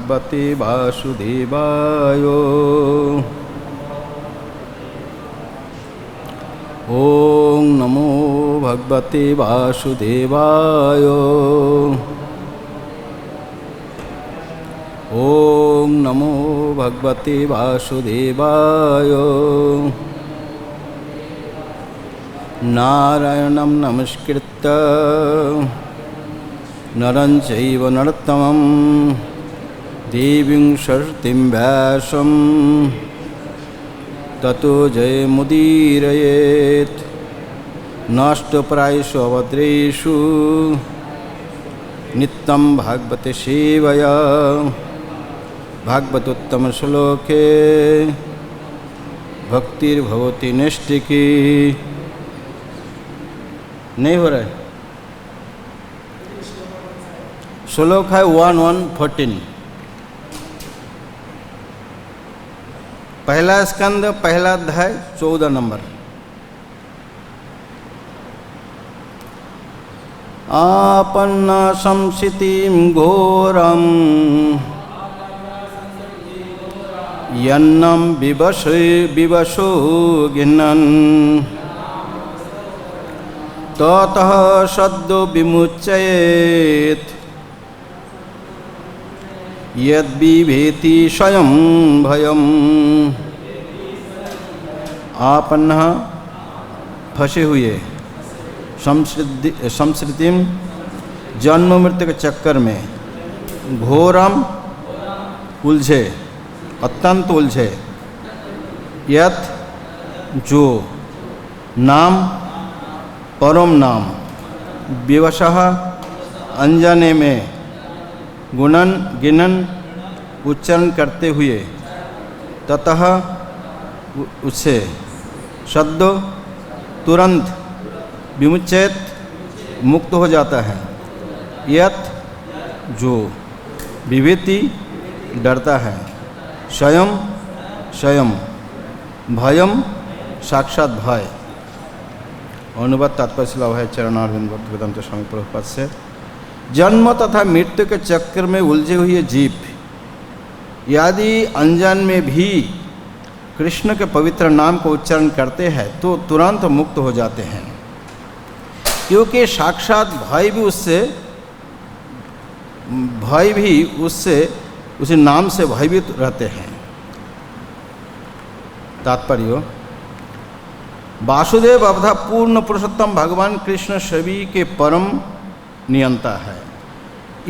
भगवते वासुदेवाय। ओम नमो भगवते वासुदेवाय। ओम नमो भगवते वासुदेवाय। नारायणं नमस्कृत्य नरं चैव नरोत्तमं देवीं सरस्वतीं व्यासं ततो जयमुदीरयेत्। नष्टप्रायेषु अभद्रेषु नित्यं भागवते सेवया। भागवतोत्तम श्लोके भक्तिर्भवति नैष्ठिकी। नहीं हो रहा है। श्लोक है 1:1-14। पहला स्कंद पहला अध्याय 14 नंबर। आपन्न संसितिं घोरं यन्नं विवशो गिन्नन् ततः सद्यो विमुच्येत् यद्विभेति स्वयं भयम्। आपन्न फंसे हुए संस्कृतिम जन्म मृत्यु के चक्कर में, घोरम उलझे, अत्यंत उलझे, यत जो, नाम परम नाम, विवशः अनजाने में, गुणन गिनन उच्चारण करते हुए, ततः उससे, शब्द तुरंत, विमुच्येत मुक्त हो जाता है, यत जो, विभीति डरता है, स्वयं स्वयं, भयम साक्षात भय। अनुवाद तात्पर्य श्लोक है चरणारविंद भक्तिवेदांत स्वामी प्रभुपाद से। जन्म तथा मृत्यु के चक्कर में उलझे हुए जीव यदि अनजान में भी कृष्ण के पवित्र नाम को उच्चारण करते हैं तो तुरंत मुक्त हो जाते हैं, क्योंकि साक्षात भय भी उससे उसी नाम से भयभीत रहते हैं। तात्पर्य, वासुदेव अवधा पूर्ण पुरुषोत्तम भगवान कृष्ण सभी के परम नियंता है।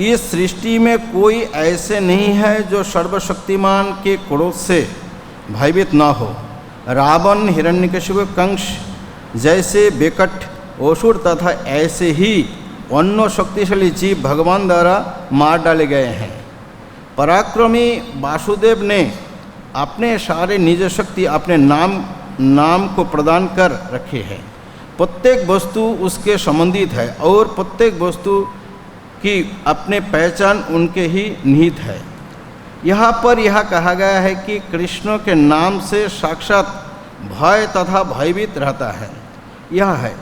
इस सृष्टि में कोई ऐसे नहीं है जो सर्वशक्तिमान के क्रोध से भयभीत न हो। रावण, हिरण्यकशिपु, कंस जैसे बेकट असुर तथा ऐसे ही अन्य शक्तिशाली जीव भगवान द्वारा मार डाले गए हैं। पराक्रमी वासुदेव ने अपने सारे निज शक्ति अपने नाम को प्रदान कर रखे हैं। प्रत्येक वस्तु उसके संबंधित है और प्रत्येक वस्तु की अपने पहचान उनके ही निहित है। यहाँ पर यह कहा गया है कि कृष्ण के नाम से साक्षात भय तथा भयभीत रहता है। यह है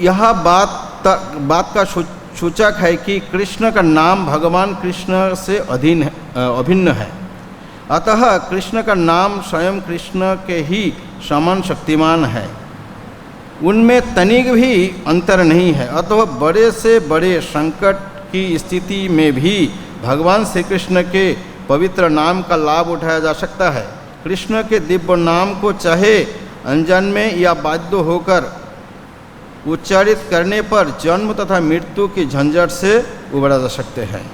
यह बात का सूचक है कि कृष्ण का नाम भगवान कृष्ण से अभिन्न है। अतः कृष्ण का नाम स्वयं कृष्ण के ही समान शक्तिमान है, उनमें तनिक भी अंतर नहीं है। अतः बड़े से बड़े संकट की स्थिति में भी भगवान श्री कृष्ण के पवित्र नाम का लाभ उठाया जा सकता है। कृष्ण के दिव्य नाम को चाहे अनजान में या बाध्य होकर उच्चारित करने पर जन्म तथा मृत्यु की झंझट से उबरा जा सकते हैं।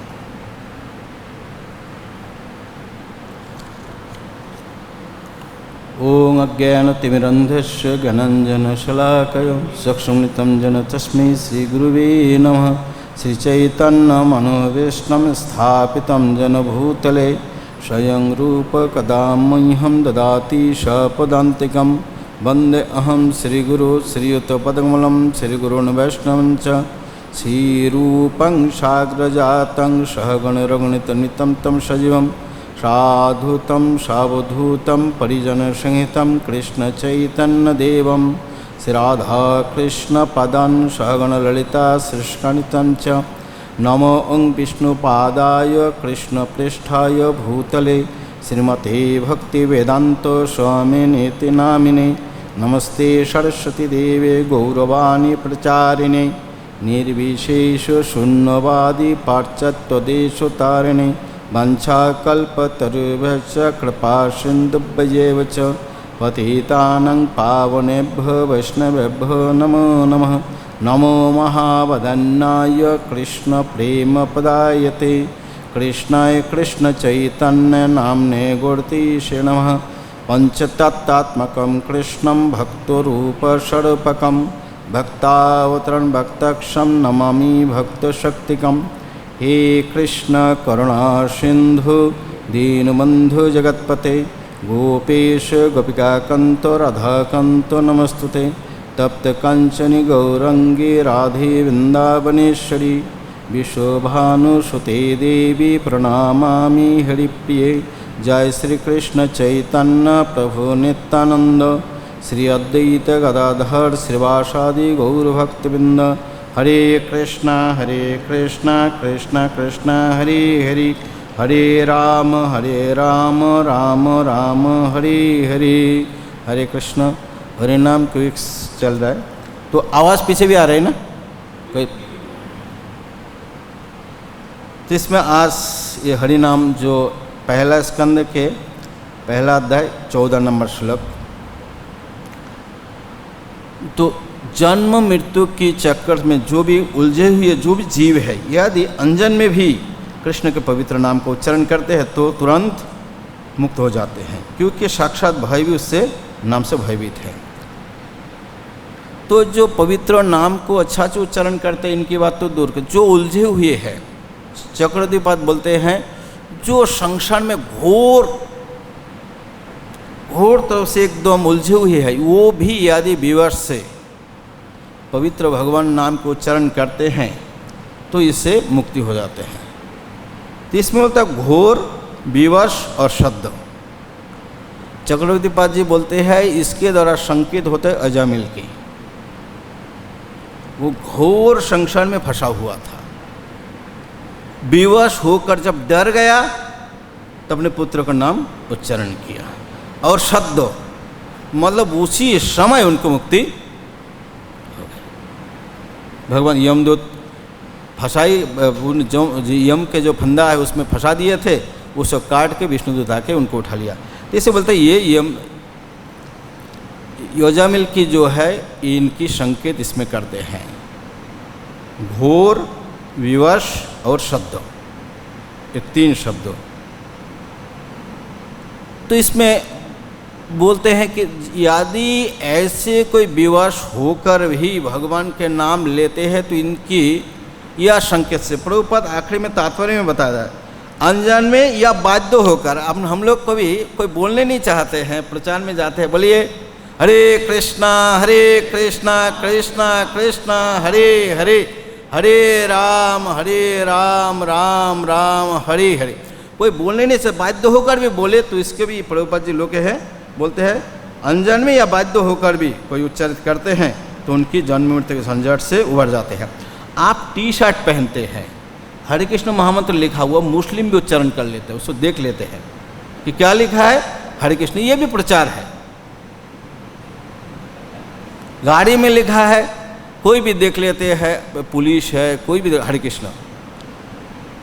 ओम अज्ञानतिमिरन्धस्य ज्ञानाञ्जनशलाकया चक्षुरुन्मिलितं येन तस्मै श्रीगुरुवे नमः। श्रीचैतन्यमनोभीष्टं स्थापितं येन भूतले स्वयं रूप कदा मह्यं ददाति सपदान्तिकं। वन्दे अहं श्रीगुरो श्रीयुतपदकमलं श्रीगुरून् वैष्णवं च। श्रीरूपं साग्रजातं सहगणरघुनितं तं सजीवं साधुतं सावधूतं परिजनसहितं कृष्णचैतन्यदेवं श्रीराधाकृष्णपदान् सहगणललिता श्रीष्कान्तं च। नमो ओं विष्णुपादाय कृष्णपृष्ठाय भूतले श्रीमते भक्तिवेदांत स्वामिनेति नामिने। नमस्ते सरस्वती देवे गौरवाणी प्रचारिणे निर्विशेष शून्यवादी पाश्चात्यदेशतारिणे। वंशाकल्पतरुभ्यश्च कृपा सिन्धुभ्यैव च पतितानां पावनेभ्यो वैष्णवेभ्यो नमो नमः। नमो महावदन्नाय कृष्णप्रेमपदायते कृष्णाय कृष्णचैतन्यनाम्ने गुरुतीशे नमः। पंचतत्त्वात्मकं कृष्णं भक्तरूपस्वरूपकं भक्तावतरणं भक्तक्षं नमामि भक्तशक्तिकं। हे कृष्ण करुणा सिंधु दीनबंधु जगत्पते गोपेश गोपिकाकान्त राधाकान्त नमस्तुते। तप्त कंचनि गौरंगी राधे वृंदावनेश्वरी विश्वभानुसुते देवी प्रणमामि हरिप्रिये। जय श्री कृष्ण चैतन्य प्रभु नित्यानंद श्री अद्वैत गदाधर श्रीवासादि गौरभक्तवृंद। हरे कृष्णा कृष्ण कृष्ण हरे हरे हरे राम राम राम हरे हरे। हरे कृष्ण। हरे नाम क्विक चल रहा है तो आवाज़ पीछे भी आ रही है ना कोई। तो इसमें आज ये हरि नाम जो पहला स्कंद के पहला अध्याय 14 नंबर श्लोक। तो जन्म मृत्यु की चक्कर में जो भी उलझे हुए जो भी जीव है यदि अंजन में भी कृष्ण के पवित्र नाम को उच्चारण करते हैं तो तुरंत मुक्त हो जाते हैं, क्योंकि साक्षात भाई भी उससे नाम से भयभीत है। तो जो पवित्र नाम को अच्छा से उच्चारण करते हैं इनकी बात तो दूर कर, जो उलझे हुए हैं चक्रदीपाद बोलते हैं जो संसार में घोर तरह से एकदम उलझे हुए हैं वो भी यदि विवश से पवित्र भगवान नाम को उच्चारण करते हैं तो इससे मुक्ति हो जाते हैं। तो इसमें होता है घोर विवश और शब्द। चक्रवर्तीपाद जी बोलते हैं इसके द्वारा संकेत होते हैं अजामिल की। वो घोर संसार में फंसा हुआ था, विवश होकर जब डर गया तब अपने पुत्र का नाम उच्चारण किया और शब्द मतलब उसी समय उनको मुक्ति हो गई। भगवान यमदूत फंसाई यम के जो फंदा है उसमें फंसा दिए थे, उसको काट के विष्णुदूत आके उनको उठा लिया। इसे बोलते ये यम योजामिल की जो है इनकी संकेत इसमें करते हैं घोर विवश और शब्द, ये 3 शब्द। तो इसमें बोलते हैं कि यदि ऐसे कोई विवश होकर भी भगवान के नाम लेते हैं तो इनकी यह संकेत से प्रभुपाद आखिरी में तात्पर्य में बताया है अनजान में या बाध्य होकर। अब हम लोग कभी कोई बोलने नहीं चाहते हैं, प्रचार में जाते हैं बोलिए हरे कृष्णा कृष्णा कृष्णा हरे हरे हरे राम राम राम हरे हरे। कोई बोलने नहीं से बाध्य होकर भी बोले तो इसके भी प्रभुपाद जी लोग हैं बोलते हैं अनजान में या बाध्य होकर भी कोई उच्चारित करते हैं तो उनकी जन्म मृत्यु के झंझट से उबर जाते हैं। आप टी-शर्ट पहनते हैं हरे कृष्ण महामंत्र लिखा हुआ, मुस्लिम भी उच्चारण कर लेते हैं, उसको देख लेते हैं कि क्या लिखा है हरे कृष्ण, ये भी प्रचार है। गाड़ी में लिखा है कोई भी देख लेते हैं, पुलिस है कोई भी हरे कृष्ण,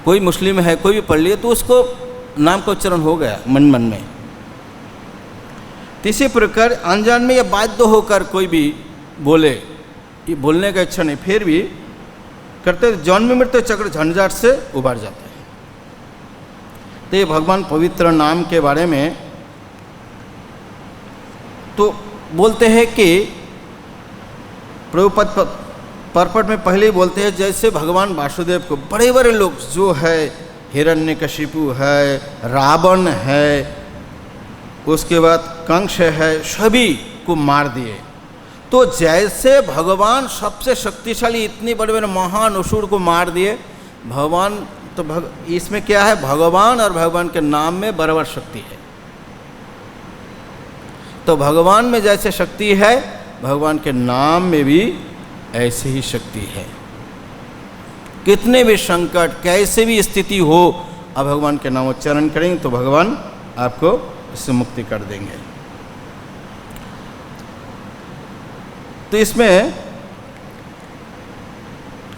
कोई मुस्लिम है कोई भी पढ़ लिए तो उसको नाम का उच्चारण हो गया मन में। इसी प्रकार अनजान में या बाध्य होकर कोई भी बोले, ये बोलने का इच्छा नहीं फिर भी करते जन्म मृत्यु चक्र झंझट से उबर जाते हैं। तो ये भगवान पवित्र नाम के बारे में तो बोलते हैं कि प्रभुपद परपट में पहले ही बोलते हैं जैसे भगवान वासुदेव को बड़े बड़े लोग जो है हिरण्यकशिपु है, रावण है, उसके बाद कंस है, सभी को मार दिए। तो जैसे भगवान सबसे शक्तिशाली इतनी बड़े बड़े महान असुर को मार दिए, भगवान तो इसमें क्या है भगवान और भगवान के नाम में बराबर शक्ति है। तो भगवान में जैसे शक्ति है भगवान के नाम में भी ऐसी ही शक्ति है। कितने भी संकट, कैसे भी स्थिति हो, आप भगवान के नामोच्चारण करेंगे तो भगवान आपको इससे मुक्ति कर देंगे। तो इसमें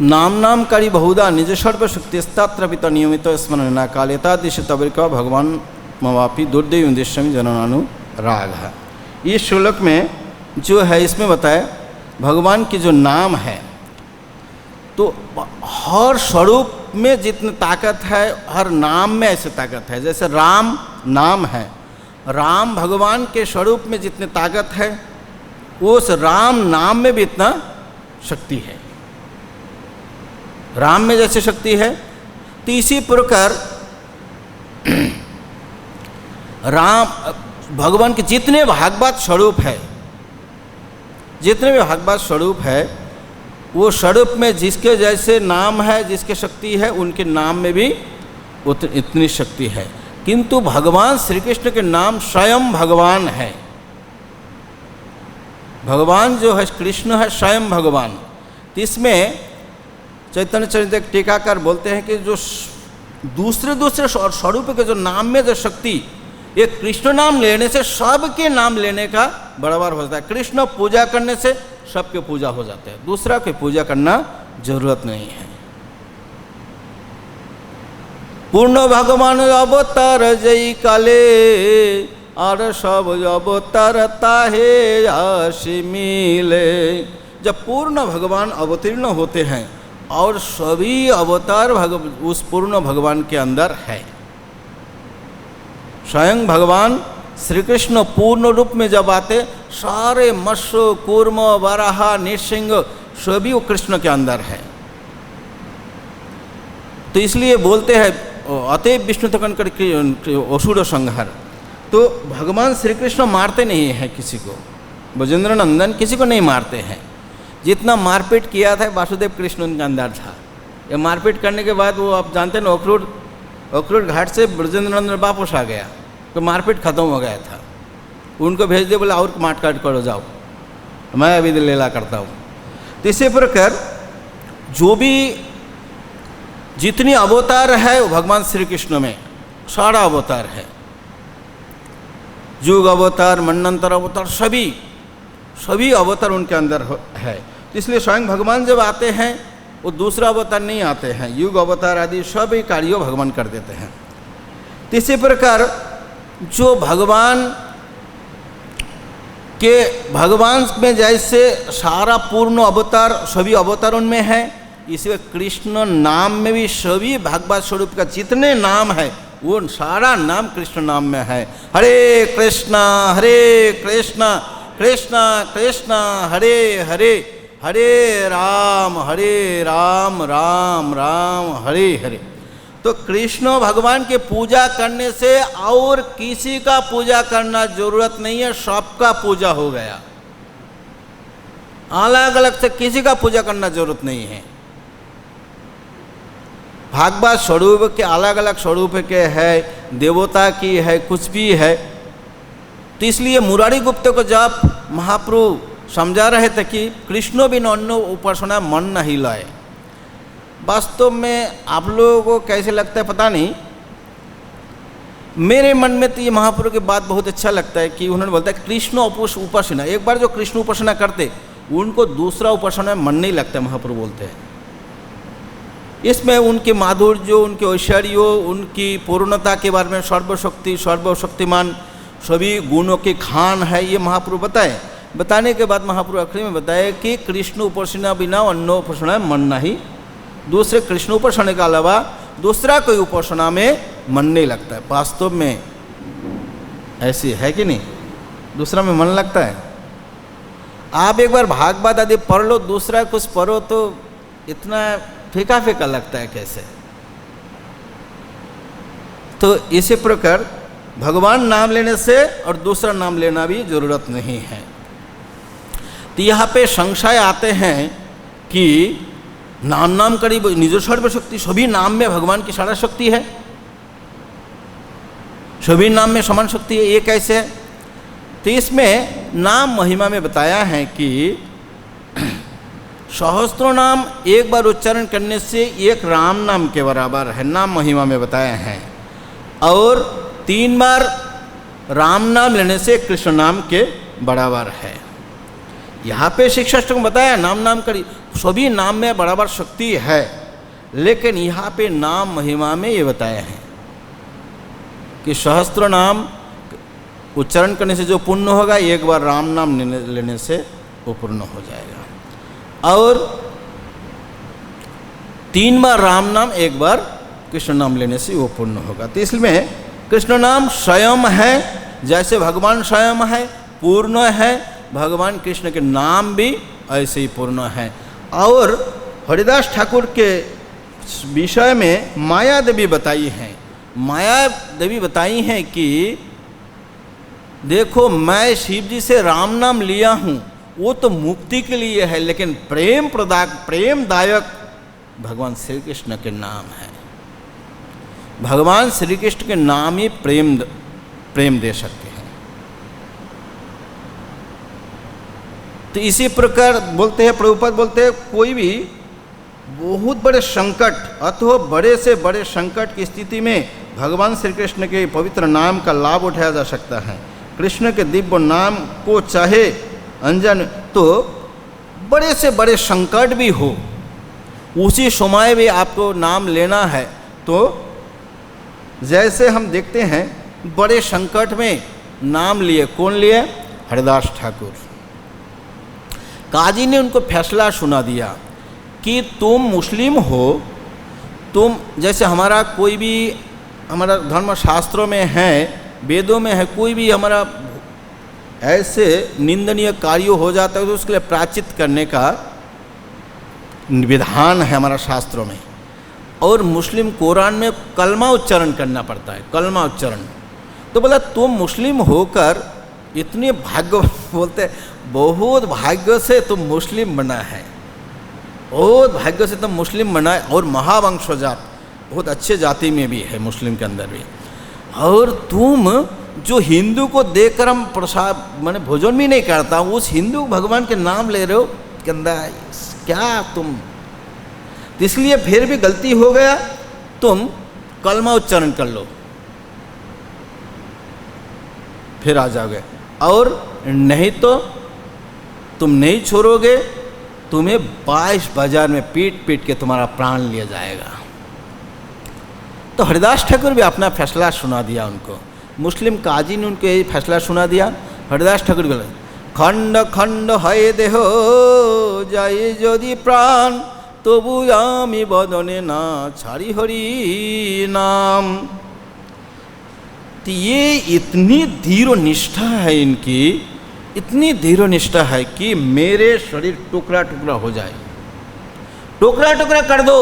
नामकारी बहुधा निज सर्वशक्तिस्तात्र पिता नियमित स्मरण न कालेता दिश तबरिका भगवान मवापी दुर्देव उद्देश्यम जननानुराग है। इस श्लोक में जो है इसमें बताया भगवान की जो नाम है, तो हर स्वरूप में जितनी ताकत है, हर नाम में ऐसे ताकत है। जैसे राम नाम है, राम भगवान के स्वरूप में जितनी ताकत है, उस राम नाम में भी इतना शक्ति है। राम में जैसे शक्ति है, तो इसी प्रकार राम भगवान के जितने भागवत स्वरूप है, जितने भी भागवत स्वरूप है, वो स्वरूप में जिसके जैसे नाम है, जिसके शक्ति है, उनके नाम में भी इतनी शक्ति है। किंतु भगवान श्री कृष्ण के नाम स्वयं भगवान है। भगवान जो है कृष्ण है स्वयं भगवान। तो इसमें चैतन्य चरित्र टीकाकार बोलते हैं कि जो दूसरे स्वरूप के जो नाम में जो शक्ति, ये कृष्ण नाम लेने से सबके नाम लेने का बराबर हो जाता है। कृष्ण पूजा करने से सबके पूजा हो जाते हैं, दूसरा की पूजा करना जरूरत नहीं है। पूर्ण भगवान अवतार जय काले और सब अवतार ताहे आशी मिले। जब पूर्ण भगवान अवतीर्ण होते हैं और सभी अवतार उस पूर्ण भगवान के अंदर है। स्वयं भगवान श्री कृष्ण पूर्ण रूप में जब आते, सारे मत्स्य कूर्म वराह नृसिंह सभी वो कृष्ण के अंदर है। तो इसलिए बोलते हैं अतएव विष्णु तकन कर असुर संहार। तो भगवान श्री कृष्ण मारते नहीं हैं किसी को, ब्रजेंद्र नंदन किसी को नहीं मारते हैं। जितना मारपीट किया था वासुदेव कृष्ण उनके अंदर था। ये मारपीट करने के बाद वो आप जानते हैं ना, अखरोट घाट से ब्रजेंद्र नंदन वापस आ गया, तो मारपीट खत्म हो गया था। उनको भेज दिया, बोला और मार काट करो जाओ, मैं अभी लीला करता हूँ। तो इसी प्रकार जो भी जितनी अवतार है वो भगवान श्री कृष्ण में सारा अवतार है। युग अवतार, मन्वंतर अवतार, सभी अवतार उनके अंदर है। तो इसलिए स्वयं भगवान जब आते हैं वो दूसरा अवतार नहीं आते हैं, युग अवतार आदि सभी कार्यों भगवान कर देते हैं। तो इसी प्रकार जो भगवान में जैसे सारा पूर्ण अवतार सभी अवतारों में है, इसलिए कृष्ण नाम में भी सभी भागवत स्वरूप का जितने नाम है वो सारा नाम कृष्ण नाम में है। हरे कृष्णा कृष्ण कृष्ण हरे हरे, हरे राम राम राम हरे हरे। तो कृष्ण भगवान के पूजा करने से और किसी का पूजा करना जरूरत नहीं है, सबका पूजा हो गया। अलग अलग से किसी का पूजा करना जरूरत नहीं है। भागवत स्वरूप के अलग अलग स्वरूप के है, देवता की है, कुछ भी है। तो इसलिए मुरारी गुप्त को जब महाप्रभु समझा रहे थे कि कृष्ण बिन अन्य उपासना मन नहीं लाए। वास्तव में आप लोगों को कैसे लगता है पता नहीं, मेरे मन में तो ये महाप्रभु की बात बहुत अच्छा लगता है कि उन्होंने बोलता है कृष्ण उपासना। एक बार जो कृष्ण उपासना करते उनको दूसरा उपासना में मन नहीं लगता, महाप्रभु बोलते हैं। इसमें उनके माधुर्य, उनके ऐश्वर्य, उनकी पूर्णता के बारे में, सर्वशक्तिमान सभी गुणों की खान है, ये महाप्रभु बताने के बाद महाप्रभु आखिरी में बताया कि कृष्ण उपासना बिना अन्य उपासना में मन नहीं। दूसरे कृष्ण उपासना के अलावा दूसरा कोई उपासना में मन नहीं लगता है। वास्तव में ऐसी है कि नहीं, दूसरा में मन लगता है। आप एक बार भागवत आदि पढ़ लो, दूसरा कुछ पढ़ो तो इतना फीका फीका लगता है कैसे। तो इसी प्रकार भगवान नाम लेने से और दूसरा नाम लेना भी जरूरत नहीं है। तो यहाँ पे संशय आते हैं कि नाम करीब निज सर्वशक्ति, सभी नाम में भगवान की सारा शक्ति है, सभी नाम में समान शक्ति है, ये कैसे है? तो इसमें नाम महिमा में बताया है कि सहस्त्रों नाम एक बार उच्चारण करने से एक राम नाम के बराबर है, नाम महिमा में बताया है, और 3 बार राम नाम लेने से कृष्ण नाम के बराबर है। यहाँ पे शिक्षाष्टक में बताया नाम नाम करी, सभी नाम में बराबर शक्ति है, लेकिन यहाँ पे नाम महिमा में ये बताया है कि सहस्त्र नाम उच्चारण करने से जो पुण्य होगा, एक बार राम नाम लेने से वो पूर्ण हो जाएगा, और 3 बार राम नाम, एक बार कृष्ण नाम लेने से वो पूर्ण होगा। तो इसलिए कृष्ण नाम स्वयं है, जैसे भगवान स्वयं है, पूर्ण है, भगवान कृष्ण के नाम भी ऐसे ही पूर्ण है। और हरिदास ठाकुर के विषय में माया देवी बताई हैं, माया देवी बताई हैं कि देखो मैं शिव जी से राम नाम लिया हूँ, वो तो मुक्ति के लिए है, लेकिन प्रेमदायक भगवान श्री कृष्ण के नाम है। भगवान श्री कृष्ण के नाम ही प्रेम दे सकते हैं। तो इसी प्रकार बोलते हैं, प्रभुपाद बोलते हैं, कोई भी बहुत बड़े संकट अथवा बड़े से बड़े संकट की स्थिति में भगवान श्री कृष्ण के पवित्र नाम का लाभ उठाया जा सकता है। कृष्ण के दिव्य नाम को चाहे अनजान, तो बड़े से बड़े संकट भी हो, उसी समय भी आपको नाम लेना है। तो जैसे हम देखते हैं बड़े संकट में नाम लिए, कौन लिए? हरिदास ठाकुर। काजी ने उनको फैसला सुना दिया कि तुम मुस्लिम हो, तुम जैसे हमारा कोई भी हमारा धर्मशास्त्रों में है, वेदों में है, कोई भी हमारा ऐसे निंदनीय कार्य हो जाता है तो उसके लिए प्रायश्चित करने का विधान है हमारा शास्त्रों में। और मुस्लिम कुरान में कलमा उच्चारण करना पड़ता है, कलमा उच्चारण। तो बोला तुम मुस्लिम होकर इतने भाग्य, बोलते बहुत भाग्य से तुम मुस्लिम बना है, बहुत भाग्य से तुम मुस्लिम बना है, और महावंशजात बहुत अच्छे जाति में भी है, मुस्लिम के अंदर भी। और तुम जो हिंदू को देखकर हम प्रसाद माने भोजन भी नहीं करता, उस हिंदू भगवान के नाम ले रहे हो, कहता क्या तुम, इसलिए फिर भी गलती हो गया, तुम कलमा उच्चारण कर लो, फिर आ जाओगे, और नहीं तो तुम नहीं छोड़ोगे, तुम्हें 22 बाजार में पीट पीट के तुम्हारा प्राण लिया जाएगा। तो हरिदास ठाकुर भी अपना फैसला सुना दिया उनको, मुस्लिम काजी ने उनको यही फैसला सुना दिया। हरिदास ठाकुर बोले खंड खंड है देह जाए यदि प्राण तबु आमी बदने ना छाड़ी हरि नाम। तो ये इतनी धीरो निष्ठा है इनकी, इतनी धीरो निष्ठा है कि मेरे शरीर टुकड़ा टुकड़ा हो जाए, टुकड़ा टुकड़ा कर दो,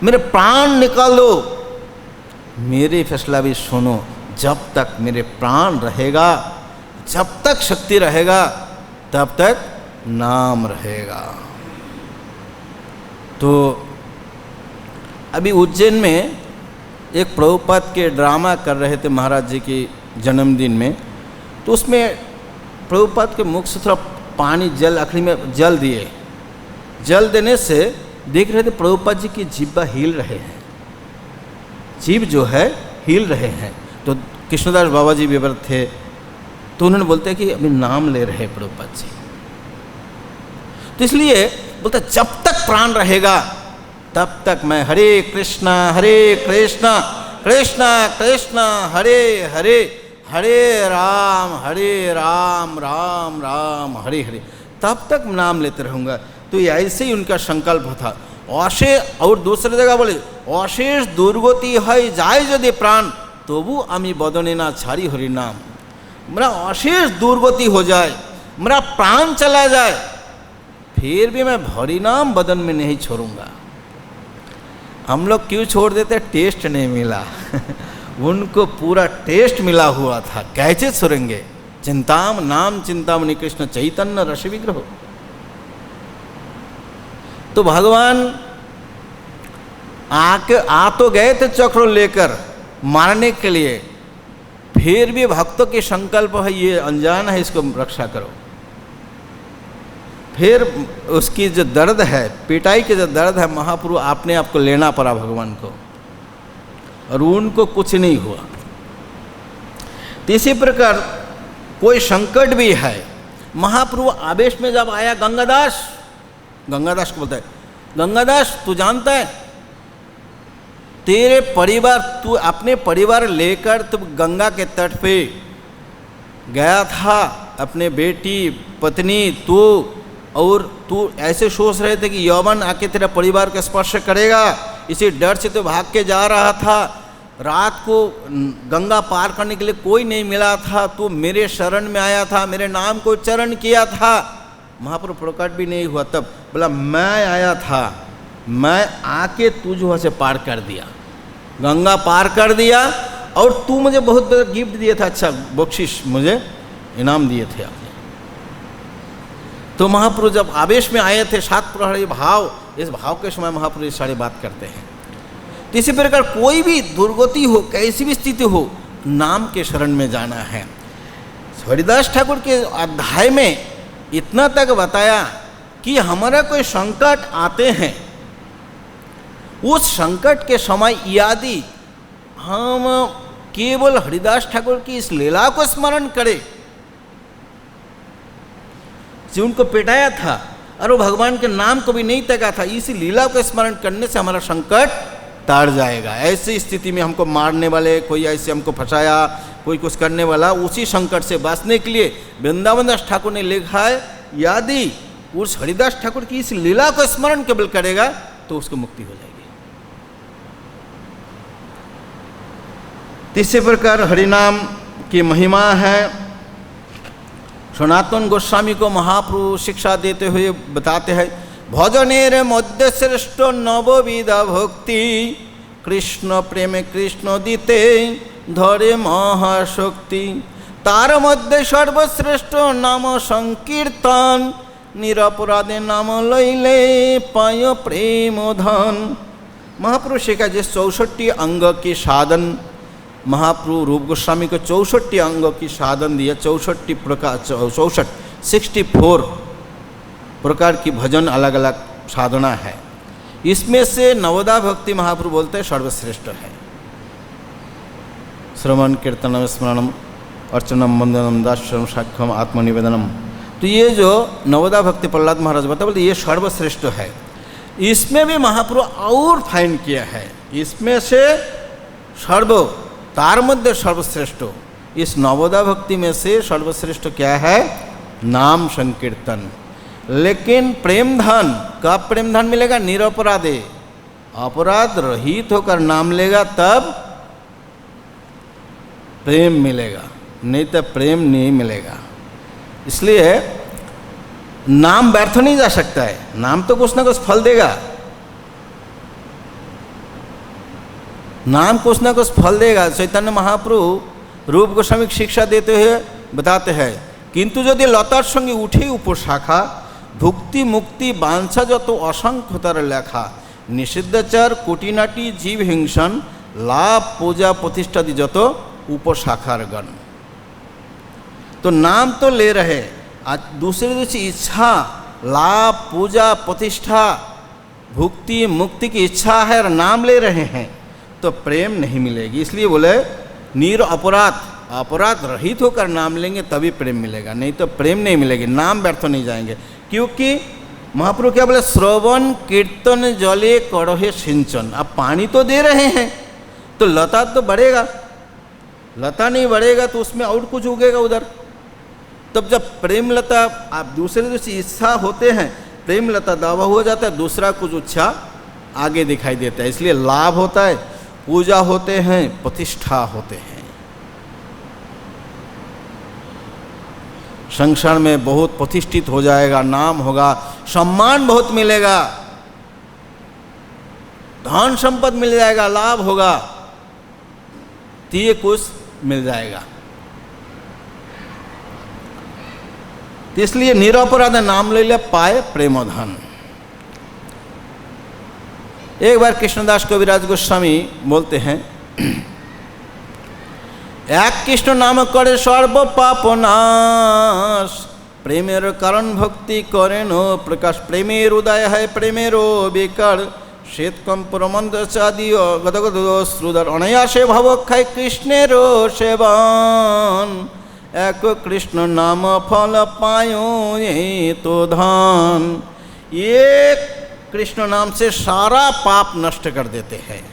मेरे प्राण निकाल दो, मेरे फैसला भी सुनो, जब तक मेरे प्राण रहेगा, जब तक शक्ति रहेगा, तब तक नाम रहेगा। तो अभी उज्जैन में एक प्रभुपाद के ड्रामा कर रहे थे महाराज जी के जन्मदिन में, तो उसमें प्रभुपाद के मुख से थोड़ा पानी जल आखिरी में जल दिए, जल देने से देख रहे थे प्रभुपाद जी की जीवा हिल रहे हैं, जीव जो है हिल रहे हैं। तो कृष्णदास बाबा जी विवर थे, तो उन्होंने बोलते हैं कि अभी नाम ले रहे हैं प्रभुपाद जी। तो इसलिए बोलते जब तक प्राण रहेगा तब तक मैं हरे कृष्णा कृष्णा कृष्णा हरे हरे, हरे राम राम राम हरे हरे, तब तक नाम लेते रहूँगा। तो ऐसे ही उनका संकल्प था। अशेष, और दूसरी जगह बोले अशेष दुर्गति है जाए यदि प्राण तबु आमी बदने ना छाड़ी हरि नाम। मेरा अशेष दुर्गति हो जाए, मेरा प्राण चला जाए, फिर भी मैं हरि नाम बदन में नहीं छोड़ूंगा। हम लोग क्यों छोड़ देते? टेस्ट नहीं मिला उनको पूरा टेस्ट मिला हुआ था, कैसे छोड़ेंगे? चिंताम नाम चिंतामणि कृष्ण चैतन्य रस विग्रह। तो भगवान आ तो गए थे चक्र लेकर मारने के लिए, फिर भी भक्तों के संकल्प है, ये अनजान है, इसको रक्षा करो। फिर उसकी जो दर्द है, पिटाई के जो दर्द है, महाप्रभु आपने आपको लेना पड़ा भगवान को, और उनको कुछ नहीं हुआ। तो इसी प्रकार कोई संकट भी है, महाप्रभु आवेश में जब आया, गंगादास को बोलता है, गंगादास तू जानता है तेरे परिवार, तू अपने परिवार लेकर तू गंगा के तट पे गया था, अपने बेटी पत्नी तू, और तू ऐसे सोच रहे थे कि यौवन आके तेरा परिवार का स्पर्श करेगा, इसी डर से तो भाग के जा रहा था। रात को गंगा पार करने के लिए कोई नहीं मिला था, तू मेरे शरण में आया था, मेरे नाम को उच्चारण किया था, महाप्रभु प्रकट भी नहीं हुआ। तब बोला मैं आया था, मैं आके तू जो है पार कर दिया, गंगा पार कर दिया, और तू मुझे बहुत बड़ा गिफ्ट दिया था, अच्छा बख्शिश मुझे इनाम दिए थे आपने। तो महाप्रभु जब आवेश में आए थे, सात प्रहरी भाव, इस भाव के समय महाप्रभु ये सारी बात करते हैं। तो इसी प्रकार कोई भी दुर्गति हो, कैसी भी स्थिति हो, नाम के शरण में जाना है। हरिदास ठाकुर के अध्याय में इतना तक बताया कि हमारा कोई संकट आते हैं, उस संकट के समय यदि हम केवल हरिदास ठाकुर की इस लीला को स्मरण करें, जो उनको पिटाया था और वो भगवान के नाम को भी नहीं तका था, इसी लीला को स्मरण करने से हमारा संकट तार जाएगा। ऐसी स्थिति में हमको मारने वाले, कोई ऐसे हमको फंसाया, कोई कुछ करने वाला, उसी संकट से बचने के लिए वृंदावन दास ठाकुर ने लिखा है, यदि उस हरिदास ठाकुर की इस लीला को स्मरण केवल करेगा तो उसको मुक्ति हो जाएगी। इसी प्रकार हरिनाम की महिमा है। सनातन गोस्वामी को महाप्रभु शिक्षा देते हुए बताते हैं, भजनेर मध्य श्रेष्ठ नवविध भक्ति, कृष्ण प्रेम कृष्ण दीते धरे महाशक्ति, तार मध्य सर्वश्रेष्ठ नाम संकीर्तन, निरपराधे नाम लैले पाय प्रेम धन। महाप्रभु शिखा जिस 64 अंग की साधन, महाप्रभु रूप गोस्वामी को 64 अंगों की साधन दिया, 64 प्रकार, 64 प्रकार की भजन अलग अलग साधना है। इसमें से नवदा भक्ति महाप्रभु बोलते हैं सर्वश्रेष्ठ है। श्रवण कीर्तनम स्मरणम अर्चनम वंदनम दास्यम साख्यम आत्मनिवेदनम। तो ये जो नवदा भक्ति प्रहलाद महाराज बता बोलते ये सर्वश्रेष्ठ है। इसमें भी महाप्रभु और फाइन किया है, इसमें से सर्व तार मध्य सर्वश्रेष्ठ, इस नवदा भक्ति में से सर्वश्रेष्ठ क्या है? नाम संकीर्तन। लेकिन प्रेम धन, कब प्रेम धन मिलेगा? निरपराधे, अपराध रहित होकर नाम लेगा तब प्रेम मिलेगा, नहीं तो प्रेम नहीं मिलेगा। इसलिए नाम व्यर्थ नहीं जा सकता है, नाम तो कुछ ना कुछ फल देगा, नाम कुछ ना कुछ फल देगा। चैतन्य महाप्रभु रूप गोस्वामी शिक्षा देते हुए बताते हैं, किंतु यदि लतार संगे उठे उपशाखा, भुक्ति मुक्ति बांछा जो तो असंख्यतर लेखा, निषिद्धचार कोटिनाटी जीव हिंसन, लाभ पूजा प्रतिष्ठा दी जो तो उपशाखार गण। तो नाम तो ले रहे, आज दूसरे दूसरी इच्छा, लाभ पूजा प्रतिष्ठा भुक्ति मुक्ति की इच्छा है और नाम ले रहे हैं तो प्रेम नहीं मिलेगी। इसलिए बोले निर अपराध, अपराध रहित होकर नाम लेंगे तभी प्रेम मिलेगा, नहीं तो प्रेम नहीं मिलेगी, नाम व्यर्थ नहीं जाएंगे। क्योंकि महाप्रभु क्या बोले? श्रवण कीर्तन जले कड़हे सिंचन। अब पानी तो दे रहे हैं तो लता तो बढ़ेगा, लता नहीं बढ़ेगा तो उसमें और कुछ उगेगा उधर। तब जब प्रेम लता आप दूसरी इच्छा होते हैं, प्रेम लता दावा हो जाता है, दूसरा कुछ इच्छा आगे दिखाई देता है। इसलिए लाभ होता है, पूजा होते हैं, प्रतिष्ठा होते हैं। संसार में बहुत प्रतिष्ठित हो जाएगा, नाम होगा, सम्मान बहुत मिलेगा, धन संपत्ति मिल जाएगा, लाभ होगा, तो ये कुछ मिल जाएगा। तो इसलिए निरपराध नाम ले ले पाए प्रेम धन। एक बार कृष्णदास कविराज गोस्वामी बोलते हैं, एक कृष्ण नाम करे सर्व पाप नाश, प्रेमेर कारण भक्ति करें प्रकाश प्रेमेर उदय है प्रेमेरो विकार श्वेत कंपरमंद चादी गदगद श्रुदर अनायासे भव खाय कृष्णेरो सेवन एक कृष्ण नाम फल पायो ये तो धान। ये कृष्ण नाम से सारा पाप नष्ट कर देते हैं।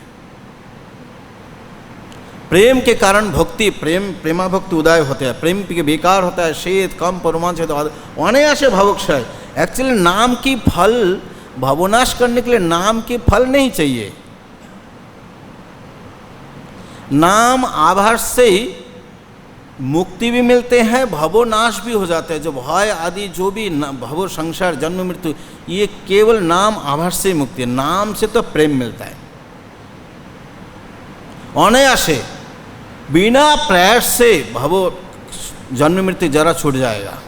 प्रेम के कारण भक्ति प्रेमा भक्ति उदय होते हैं, प्रेम के विकार होता है, शीत कम परमांश अनायास भवक्षय। एक्चुअली नाम की फल भवनाश करने के लिए नाम की फल नहीं चाहिए। नाम आभास से ही मुक्ति भी मिलते हैं, भवनाश भी हो जाते हैं। जो भय आदि जो भी भव संसार जन्म मृत्यु ये केवल नाम आभास से ही मुक्ति है। नाम से तो प्रेम मिलता है अनायासे, बिना प्रयास से भव जन्म मृत्यु जरा छूट जाएगा।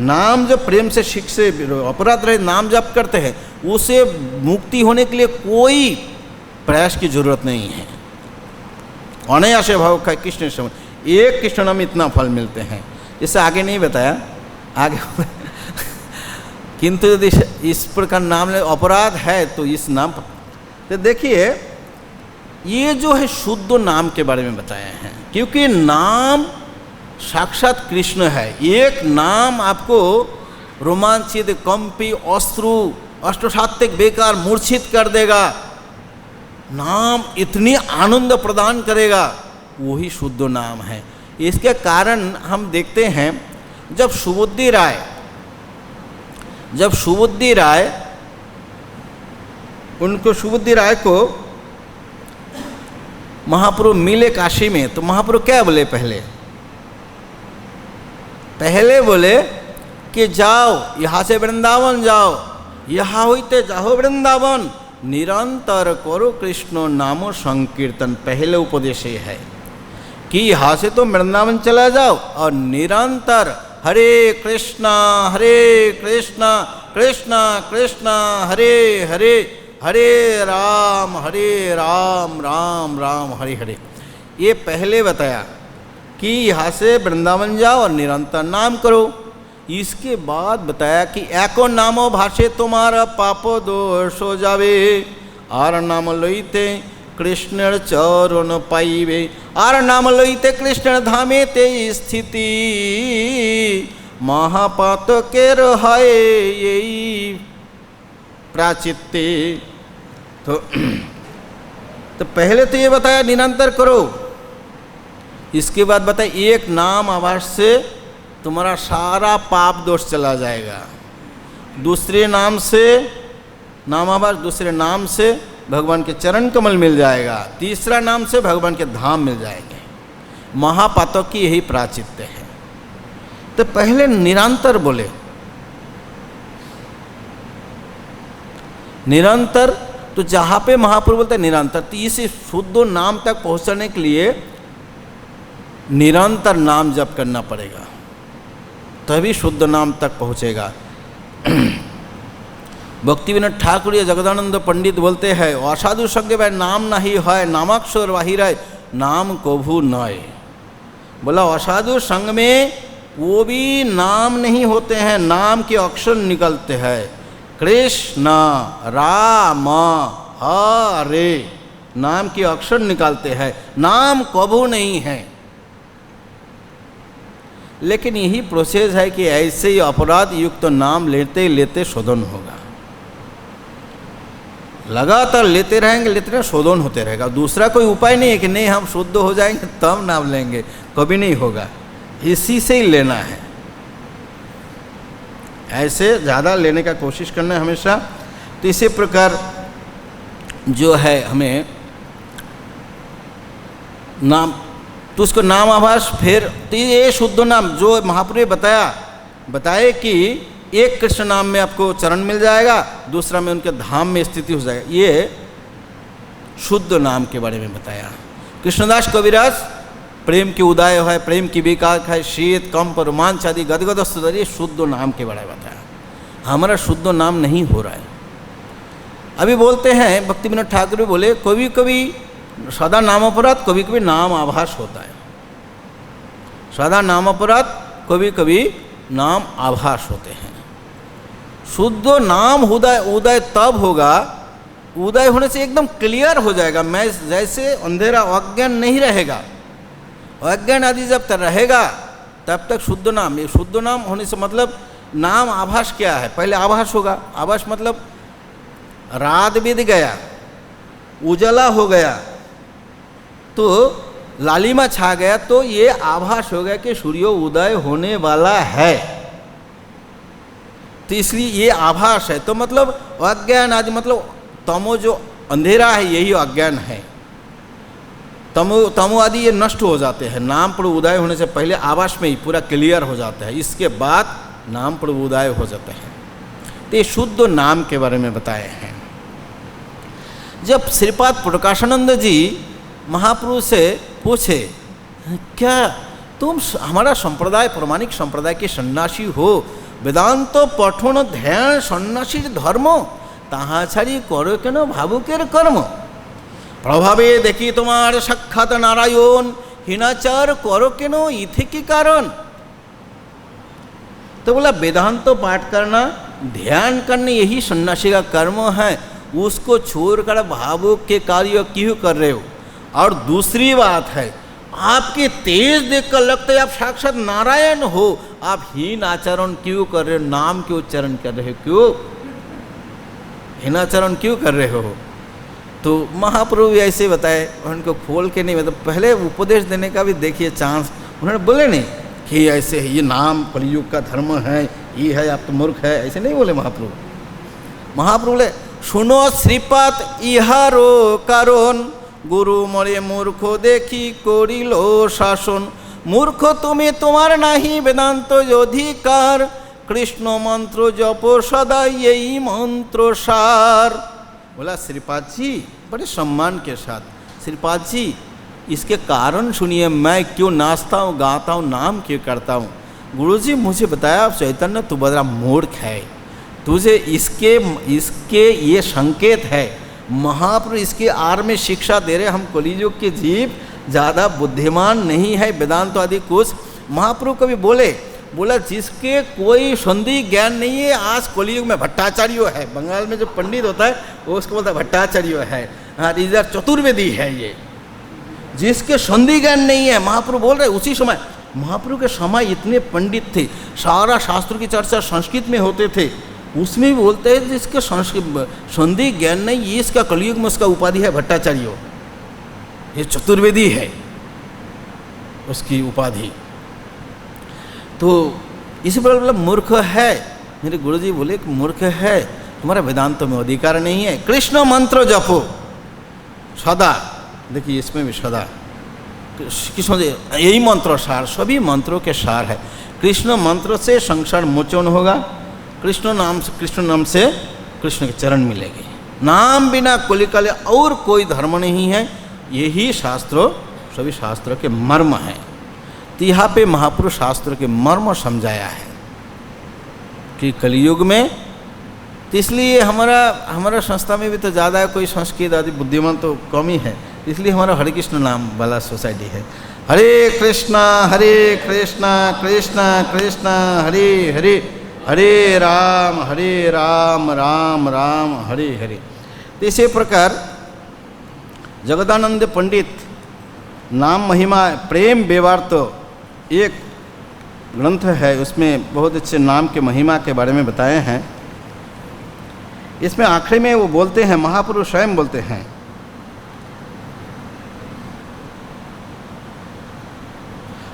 नाम जब प्रेम से शिख से अपराध रहे नाम जप करते हैं उसे मुक्ति होने के लिए कोई प्रयास की जरूरत नहीं है। अनायासे भाव का कृष्ण समझ एक कृष्ण नाम इतना फल मिलते हैं। इससे आगे नहीं बताया आगे किंतु यदि इस प्रकार नाम अपराध है तो इस नाम तो देखिए ये जो है शुद्ध नाम के बारे में बताया है, क्योंकि नाम साक्षात कृष्ण है। एक नाम आपको रोमांचित कंपी अश्रु अष्टसात्विक बेकार मूर्छित कर देगा, नाम इतनी आनंद प्रदान करेगा, वही शुद्ध नाम है। इसके कारण हम देखते हैं जब सुबुद्धि राय उनको सुबुद्धि राय को महाप्रभु मिले काशी में, तो महाप्रभु क्या बोले पहले बोले कि जाओ यहाँ से वृंदावन जाओ, यहाँ होते जाओ वृंदावन, निरंतर करो कृष्ण नामो संकीर्तन। पहले उपदेश है कि यहाँ से तो वृंदावन चला जाओ और निरंतर हरे कृष्णा कृष्णा कृष्णा हरे हरे, हरे राम राम राम हरे हरे। ये पहले बताया कि यहाँ से वृंदावन जाओ और निरंतर नाम करो। इसके बाद बताया कि एको नामो भाषे तुम्हारा पापो दोष हो जावे, आर नाम लइते कृष्ण चरण पाइबे, आर नाम लइते कृष्ण धामे ते स्थिति, महापात के रहे यही प्राचित्ते। तो पहले तो ये बताया निरंतर करो, इसके बाद बताया एक नाम आवाज से तुम्हारा सारा पाप दोष चला जाएगा। दूसरे नाम से नाम आवाज, दूसरे नाम से भगवान के चरण कमल मिल जाएगा, तीसरा नाम से भगवान के धाम मिल जाएंगे। महापातों की यही प्राचित्य है। तो पहले निरंतर बोले, निरंतर, तो जहाँ पे महाप्रभु बोलते निरंतर, तो इस शुद्ध नाम तक पहुँचने के लिए निरंतर नाम जप करना पड़ेगा, तभी शुद्ध नाम तक पहुँचेगा। भक्ति विनोद ठाकुर या जगदानंद पंडित बोलते हैं असाधु संग भाई नाम नहीं है, नामाक्षर बाहिर है नाम कभू नय। बोला असाधु संग में वो भी नाम नहीं होते हैं, नाम के अक्षर निकलते हैं, कृष्ण राम हरे नाम के अक्षर निकालते हैं, नाम कभू नहीं है। लेकिन यही प्रोसेस है कि ऐसे ही अपराध युक्त नाम लेते लेते शोधन होगा, लगातार लेते रहेंगे शोधन होते रहेगा। दूसरा कोई उपाय नहीं है कि नहीं हम शुद्ध हो जाएंगे तब नाम लेंगे, कभी नहीं होगा। इसी से ही लेना है, ऐसे ज़्यादा लेने का कोशिश करना है हमेशा। तो इसी प्रकार जो है हमें नाम, तो उसको नाम आभास, फिर तो ये शुद्ध नाम जो महाप्रभु बताए कि एक कृष्ण नाम में आपको चरण मिल जाएगा, दूसरा में उनके धाम में स्थिति हो जाएगा। ये शुद्ध नाम के बारे में बताया। कृष्णदास कविराज प्रेम की उदय है, प्रेम की विकास है, शीत कंप रोमांच आदि गदगद सुधर, ये शुद्ध नाम के बारे में बताया। हमारा शुद्ध नाम नहीं हो रहा है। अभी बोलते हैं भक्ति विनोद ठाकुर बोले कभी कभी सदा नाम अपराध, कभी कभी नाम आभास होता है। सदा नाम अपराध, कभी कभी नाम आभास होते हैं। शुद्ध नाम उदय तब होगा, उदय होने से एकदम क्लियर हो जाएगा। मैं जैसे अंधेरा अज्ञान नहीं रहेगा, अज्ञान आदि जब तक रहेगा तब तक शुद्ध नाम, ये शुद्ध नाम होने से मतलब नाम आभास क्या है, पहले आभास होगा। आभास मतलब रात बीत गया, उजला हो गया, तो लालिमा छा गया, तो ये आभास हो गया कि सूर्योदय होने वाला है। तो इसलिए ये आभास है। तो मतलब अज्ञान आदि मतलब तमो जो अंधेरा है यही अज्ञान है। तमो आदि ये नष्ट हो जाते हैं। नाम पर उदय होने से पहले आभास में ही पूरा क्लियर हो जाता है, इसके बाद नाम पर उदय हो जाते हैं। तो ये शुद्ध नाम के बारे में बताए हैं। जब श्रीपाद प्रकाशानंद जी महाप्रभु से पूछे, क्या तुम हमारा संप्रदाय प्रमाणिक संप्रदाय के सन्यासी हो, वेदांत पठन ध्यान सन्यासी धर्म, ताहा छाड़ी करो केन भावुकेर कर्म, प्रभावे देखी तुम्हार साक्षात नारायण, हिनाचार करो केन इथे की कारण। तो बोला वेदांत पाठ करना ध्यान करना यही सन्यासी का कर्म है, उसको छोड़कर भावुक के कार्य क्यों कर रहे हो। और दूसरी बात है, आपके तेज देखकर लगता है आप साक्षात नारायण हो, आप हीन आचरण क्यों कर रहे हो, नाम के उच्चारण कर रहे हो, क्यों हीनाचरण क्यों कर रहे हो। तो महाप्रभु ऐसे बताए, उनको खोल के नहीं, मतलब पहले उपदेश देने का भी देखिए चांस, उन्होंने बोले नहीं कि ऐसे है ये नाम कलयुग का धर्म है, ये है आप तो मूर्ख है, ऐसे नहीं बोले महाप्रभु। महाप्रभु बोले सुनो श्रीपाद इहारो कारण, गुरु मरे मूर्ख देखी करिलो शासन, मूर्ख तुम्हें तुम्हार नहीं वेदांत अधिकार, कृष्ण मंत्र जपो सदा यही मंत्र सार। बोला श्रीपाद जी बड़े सम्मान के साथ, श्रीपाद जी इसके कारण सुनिए, मैं क्यों नाचता हूँ गाता हूँ नाम क्यों करता हूँ। गुरुजी मुझे बताया चैतन्य तू बड़ा मूर्ख है, तुझे इसके ये संकेत है, महाप्रभु इसके आर में शिक्षा दे रहे, हम कलियुग के जीव ज़्यादा बुद्धिमान नहीं है वेदांत आदि कुछ। महाप्रभु कभी बोला जिसके कोई संधि ज्ञान नहीं है, आज कलियुग में भट्टाचार्य है, बंगाल में जो पंडित होता है वो उसको बोलता है भट्टाचार्य है, हाँ इधर चतुर्वेदी है, ये जिसके संधि ज्ञान नहीं है। महाप्रभु बोल रहे उसी समय, महाप्रभु के समय इतने पंडित थे, सारा शास्त्र की चर्चा संस्कृत में होते थे, उसमें भी बोलते हैं जिसके संधि ज्ञान नहीं, ये इसका कलयुग में उसका उपाधि है भट्टाचार्य, ये चतुर्वेदी है उसकी उपाधि। तो इसी पर मतलब मूर्ख है, मेरे गुरुजी बोले कि मूर्ख है, तुम्हारा वेदांत में अधिकार नहीं है, कृष्ण मंत्र जपो सदा। देखिए इसमें भी सदा कृष्ण यही मंत्र सार, सभी मंत्रों के सार है। कृष्ण मंत्र से संसार मोचन होगा, कृष्ण नाम से कृष्ण के चरण मिलेंगे, नाम बिना कलिकाले और कोई धर्म नहीं है, यही शास्त्रों सभी शास्त्रों के मर्म है। तो यहाँ पे महापुरुष शास्त्र के मर्म समझाया है कि कलियुग में, तो इसलिए हमारा संस्था में भी तो ज़्यादा है, कोई संस्कृत आदि बुद्धिमान तो कम ही है, इसलिए हमारा हरे कृष्ण नाम वाला सोसाइटी है। हरे कृष्णा कृष्ण कृष्ण हरे हरे, हरे राम राम राम हरे हरे। तो इसी प्रकार जगदानंद पंडित नाम महिमा प्रेम व्यवहार तो एक ग्रंथ है, उसमें बहुत अच्छे नाम के महिमा के बारे में बताए हैं। इसमें आखिरी में वो बोलते हैं, महापुरुष स्वयं बोलते हैं,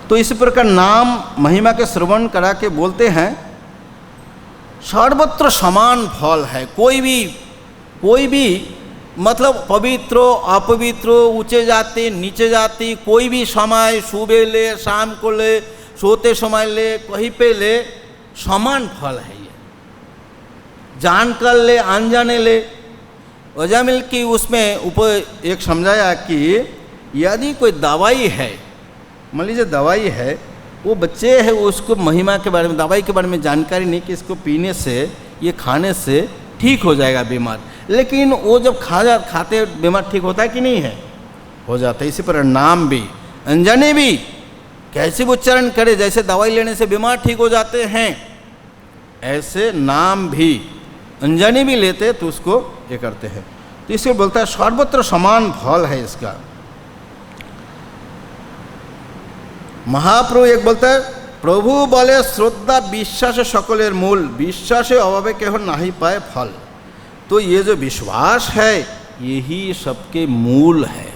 तो इस प्रकार नाम महिमा के श्रवण करा के बोलते हैं सर्वत्र समान फल है। कोई भी मतलब पवित्र अपवित्र, ऊंचे जाति नीचे जाति, कोई भी समय सुबह ले शाम को ले सोते समय ले कहीं पे ले, समान फल है ये, जानकर ले अनजाने ले। वजामिल की उसमें ऊपर एक समझाया कि यदि कोई दवाई है, मान लीजिए दवाई है, वो बच्चे है उसको महिमा के बारे में दवाई के बारे में जानकारी नहीं कि इसको पीने से ये खाने से ठीक हो जाएगा बीमार, लेकिन वो जब खाते बीमार ठीक होता है कि नहीं है, हो जाता है। इसी पर नाम भी अनजाने भी कैसे उच्चारण करे, जैसे दवाई लेने से बीमार ठीक हो जाते हैं, ऐसे नाम भी अनजाने भी लेते तो उसको ये करते हैं। तो इसलिए बोलता है सर्वत्र समान फल है इसका। महाप्रभु एक बोलता है, प्रभु बोले श्रद्धा विश्वास सकलेर मूल, विश्वास अभावे केह नहीं पाए फल। तो ये जो विश्वास है यही सबके मूल है।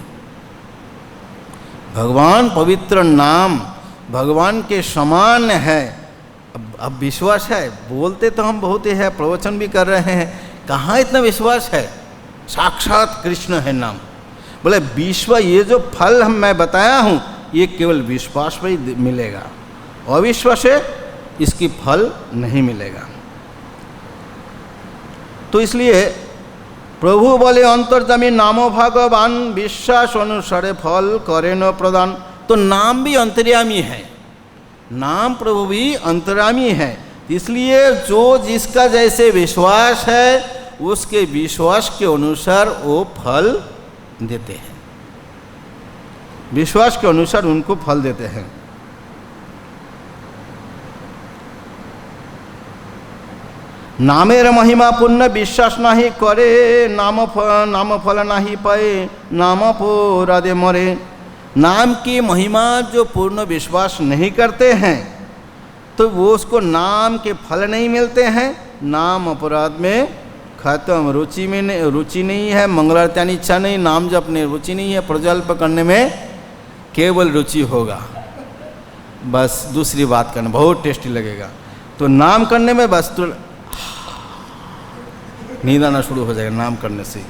भगवान पवित्र नाम भगवान के समान है। अब विश्वास है, बोलते तो हम बहुत ही है, प्रवचन भी कर रहे हैं, कहाँ इतना विश्वास है? साक्षात कृष्ण है नाम। बोले विश्व, ये जो फल मैं बताया हूँ ये केवल विश्वास पर ही मिलेगा, अविश्वास से इसकी फल नहीं मिलेगा। तो इसलिए प्रभु बोले अंतर्जामी नामो भगवान, विश्वास अनुसारे फल करे न प्रदान। तो नाम भी अंतर्यामी है, नाम प्रभु भी अंतर्यामी है। इसलिए जो जिसका जैसे विश्वास है उसके विश्वास के अनुसार वो फल देते हैं, विश्वास के अनुसार उनको फल देते हैं। नामेर महिमा पुण्य विश्वास नहीं करे, नाम फल नहीं पाए, नाम अपराधे मरे। नाम की महिमा जो पूर्ण विश्वास नहीं करते हैं तो वो उसको नाम के फल नहीं मिलते हैं, नाम अपराध में खत्म। रुचि में रुचि नहीं है, मंगलारत्यानी इच्छा नहीं, नाम जप में रुचि नहीं है, प्रजल्प करने में केवल रुचि होगा, बस दूसरी बात करना बहुत टेस्टी लगेगा। तो नाम करने में बस तो नींद आना शुरू हो जाएगा नाम करने से।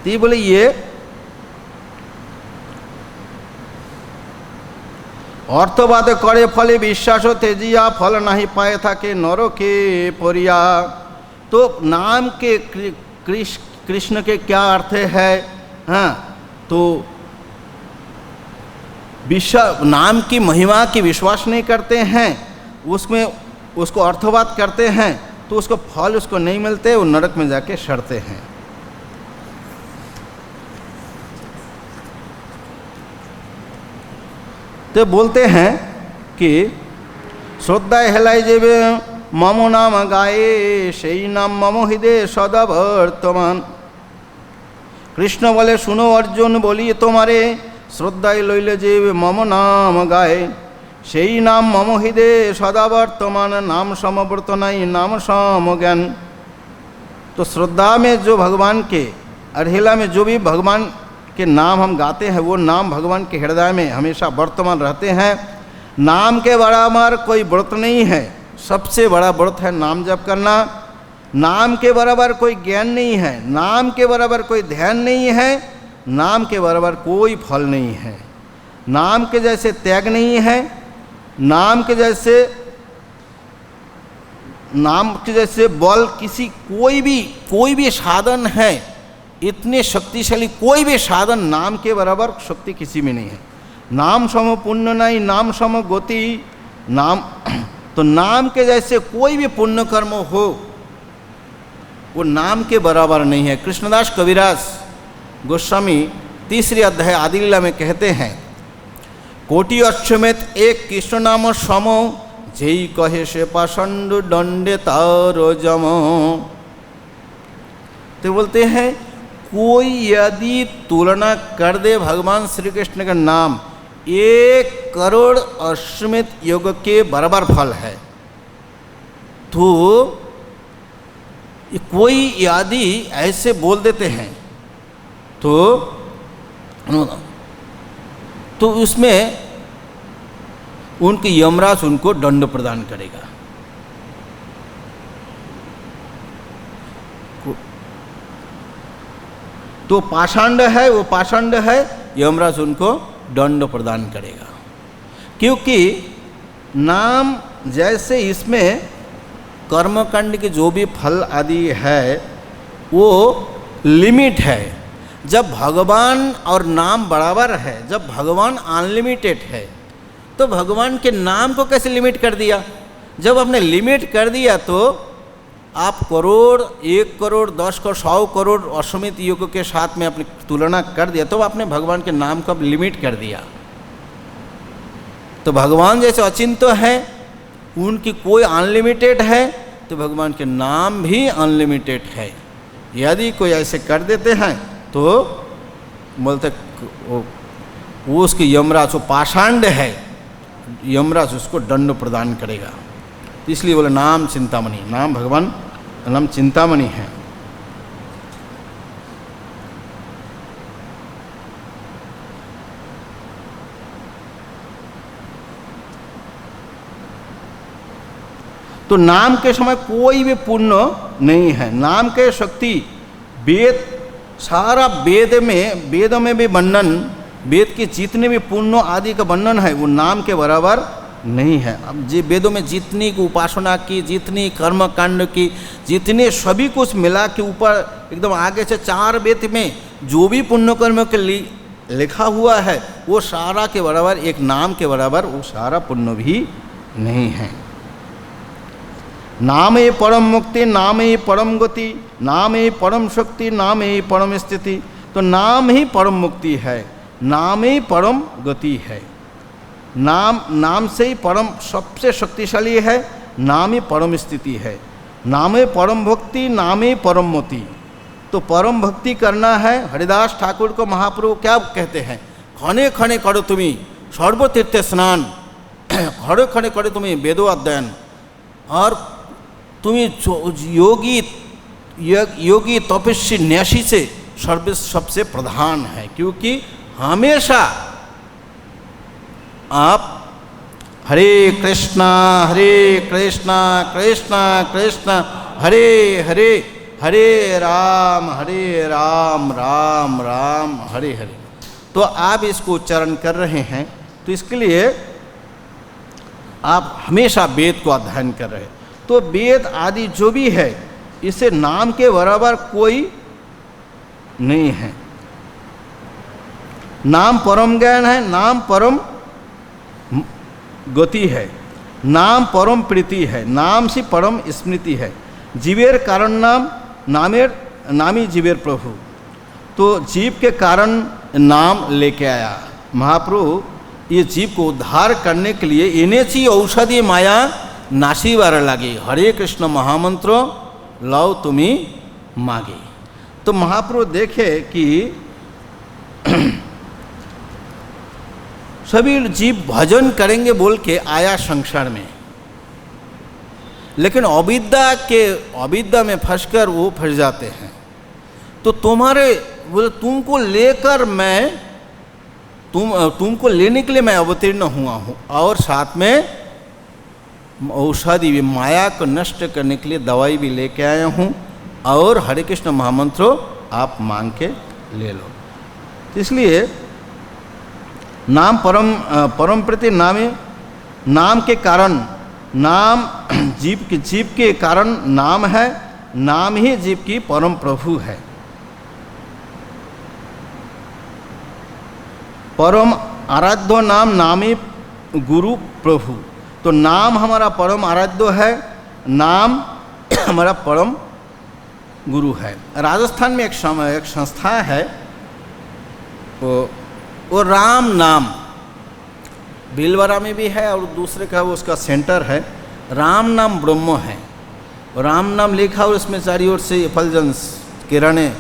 तो ये बोले ये अर्थवाद करे फले विश्वास तेजिया, फल नहीं पाए थाके नरके परिया। तो नाम के कृष्ण के क्या अर्थ है? हाँ, तो नाम की महिमा की विश्वास नहीं करते हैं, उसमें उसको अर्थवाद करते हैं तो उसको फल उसको नहीं मिलते, वो नरक में जाके सड़ते हैं। तो बोलते हैं कि श्रद्धा हेलाई जेबे मम नाम गाए, सही नाम मम हृदय सदा वर्तमान। कृष्ण बोले सुनो अर्जुन बोलिए तुम्हारे, श्रद्धाय लैले जेबे मम नाम गाए, सही नाम मम हृदय सदा वर्तमान। नाम समव्रत नहीं नाम सम ज्ञान। तो श्रद्धा में जो भगवान के अढ़ेला में जो भी भगवान के नाम हम गाते हैं वो नाम भगवान के हृदय में हमेशा वर्तमान रहते हैं। नाम के बराबर कोई व्रत नहीं है, सबसे बड़ा व्रत है नाम जप करना। नाम के बराबर कोई ज्ञान नहीं है, नाम के बराबर कोई ध्यान नहीं है, नाम के बराबर कोई फल नहीं है, नाम के जैसे त्याग नहीं है, नाम के जैसे बल किसी कोई भी साधन है, इतने शक्तिशाली कोई भी साधन नाम के बराबर शक्ति किसी में नहीं है। नाम सम पुण्य नहीं नाम सम गति। नाम तो नाम के जैसे कोई भी पुण्य कर्म हो वो नाम के बराबर नहीं है। कृष्णदास कविराज गोस्वामी 3रे अध्याय आदिलीला में कहते हैं, कोटि अश्वमेध एक कृष्ण नाम सम, जेई कहे से पाषंड दंडे तारो जम। तो बोलते हैं कोई यदि तुलना कर दे भगवान श्री कृष्ण का नाम 1 करोड़ अश्वमेध योग के बराबर फल है, तो कोई यदि ऐसे बोल देते हैं तो उसमें उनके यमराज उनको दंड प्रदान करेगा। तो पाषांड है, वो पाषांड है, यमराज उनको दंड प्रदान करेगा। क्योंकि नाम जैसे इसमें कर्मकांड के जो भी फल आदि है वो लिमिट है। जब भगवान और नाम बराबर है, जब भगवान अनलिमिटेड है, तो भगवान के नाम को कैसे लिमिट कर दिया? जब आपने लिमिट कर दिया तो आप करोड़, 1 करोड़, 10 करोड़, 100 करोड़ अश्वमेध योग के साथ में आपने तुलना कर दिया, तो आपने भगवान के नाम को लिमिट कर दिया। तो भगवान जैसे अचिंत्य है, उनकी कोई अनलिमिटेड है, तो भगवान के नाम भी अनलिमिटेड है। यदि कोई ऐसे कर देते हैं तो बोलते वो उसकी यमराज, वो पाषांड है, यमराज उसको दंड प्रदान करेगा। इसलिए बोले नाम चिंतामणि, नाम भगवान नाम चिंतामणि है। तो नाम के समय कोई भी पुण्य नहीं है। नाम के शक्ति वेद, सारा वेद में भी वर्णन, वेद के जितने भी पुण्य आदि का वर्णन है वो नाम के बराबर नहीं है। अब जी वेदों में जितनी उपासना की, जितनी कर्म कांड की, जितने सभी कुछ मिला के ऊपर एकदम आगे से 4 वेद में जो भी पुण्य कर्म के लिए लिखा हुआ है वो सारा के बराबर, एक नाम के बराबर वो सारा पुण्य भी नहीं है। नाम ही परम मुक्ति, नाम ही परम गति, नाम ही परम शक्ति, नाम ही परम स्थिति। तो नाम ही परम मुक्ति है, नाम ही परम गति है। नाम से ही परम सबसे शक्तिशाली है, नाम ही परम स्थिति है। नाम ही परम भक्ति, नाम ही परम मोती। तो परम भक्ति करना है। हरिदास ठाकुर को महाप्रभु क्या कहते हैं? खने खने करो तुम्हें सर्वतीर्थ स्नान, खड़े खड़े करो तुम्हें वेदो अध्ययन, और तुम्हें योगी तपस्वी न्यासी से सबसे प्रधान है। क्योंकि हमेशा आप हरे कृष्णा कृष्णा कृष्णा हरे हरे, हरे राम राम राम हरे हरे। तो आप इसको उच्चारण कर रहे हैं, तो इसके लिए आप हमेशा वेद को अध्ययन कर रहे हैं। तो वेद आदि जो भी है इसे नाम के बराबर कोई नहीं है। नाम परम ज्ञान है, नाम परम गति है, नाम परम प्रीति है, नाम से परम स्मृति है। जीवेर कारण नाम, नामी जीवेर प्रभु। तो जीव के कारण नाम लेके आया महाप्रभु। ये जीव को उद्धार करने के लिए इनेची औषधि माया नासी बार लागे, हरे कृष्ण महामंत्र लाओ तुम्ही मागे। तो महाप्रभु देखे कि सभी जीव भजन करेंगे बोल के आया संसार में, लेकिन अविद्या में फंसकर वो फंस जाते हैं। तो तुम्हारे बोले तुमको लेकर मैं तुमको लेने के लिए मैं अवतीर्ण हुआ हूँ, और साथ में औषधि भी, माया को नष्ट करने के लिए दवाई भी लेके आया हूँ, और हरे कृष्ण महामंत्र आप मांग के ले लो। तो इसलिए नाम परम प्रति नाम के कारण, नाम जीव के कारण नाम है, नाम ही जीव की परम प्रभु है। परम आराध्य नाम, नामी गुरु प्रभु। तो नाम हमारा परम आराध्य है, नाम हमारा परम गुरु है। राजस्थान में एक संस्था है, वो राम नाम, भीलवाड़ा में भी है और दूसरे का वो उसका सेंटर है, राम नाम ब्रह्म है। राम नाम लिखा और उसमें चारी ओर से एफलजेंस किरणें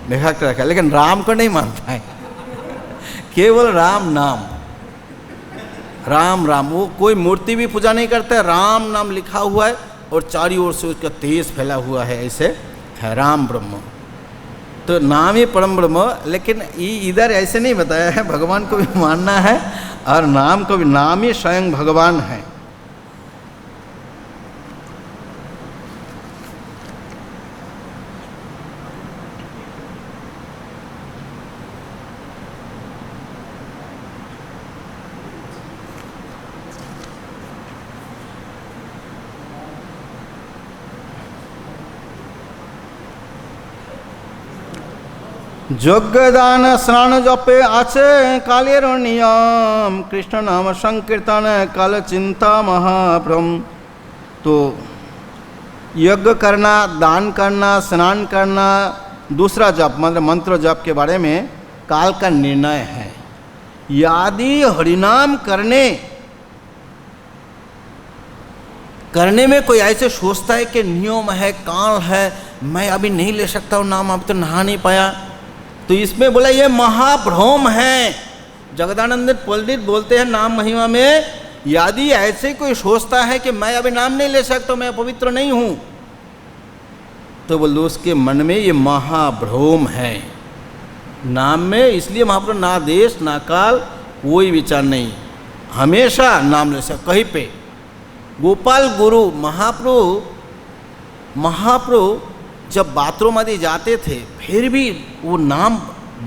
लिखा कर रखा है, लेकिन राम को नहीं मानता है, केवल राम नाम, राम राम। वो कोई मूर्ति भी पूजा नहीं करता है, राम नाम लिखा हुआ है और चारी ओर से उसका तेज फैला हुआ है, ऐसे है राम ब्रह्म। तो नाम ही परम ब्रह्म। लेकिन इधर ऐसे नहीं बताया है, भगवान को भी मानना है और नाम को भी, नाम ही स्वयं भगवान है। যজ্ঞদান স্নান জপে আছে কালের নিয়ম, কৃষ্ণ নাম সংकीर्तन काल चिंता महाभ्रम। तो यज्ञ करना, दान करना, स्नान करना, दूसरा जप मतलब मंत्र जप के बारे में काल का निर्णय है। यदि हरिनाम करने करने में कोई ऐसे सोचता है कि नियम है, काल है, मैं अभी नहीं ले सकता हूँ नाम, अभी तो नहा नहीं पाया, तो इसमें बोला ये महाभ्रम है। जगदानंद पंडित बोलते हैं नाम महिमा में, यदि ऐसे कोई सोचता है कि मैं अभी नाम नहीं ले सकता, मैं पवित्र नहीं हूँ, तो बोल दो उसके मन में ये महाभ्रम है नाम में। इसलिए महाप्रभु ना देश ना काल कोई विचार नहीं, हमेशा नाम ले सकते। कहीं पे गोपाल गुरु महाप्रभु जब बाथरूम आदि जाते थे फिर भी वो नाम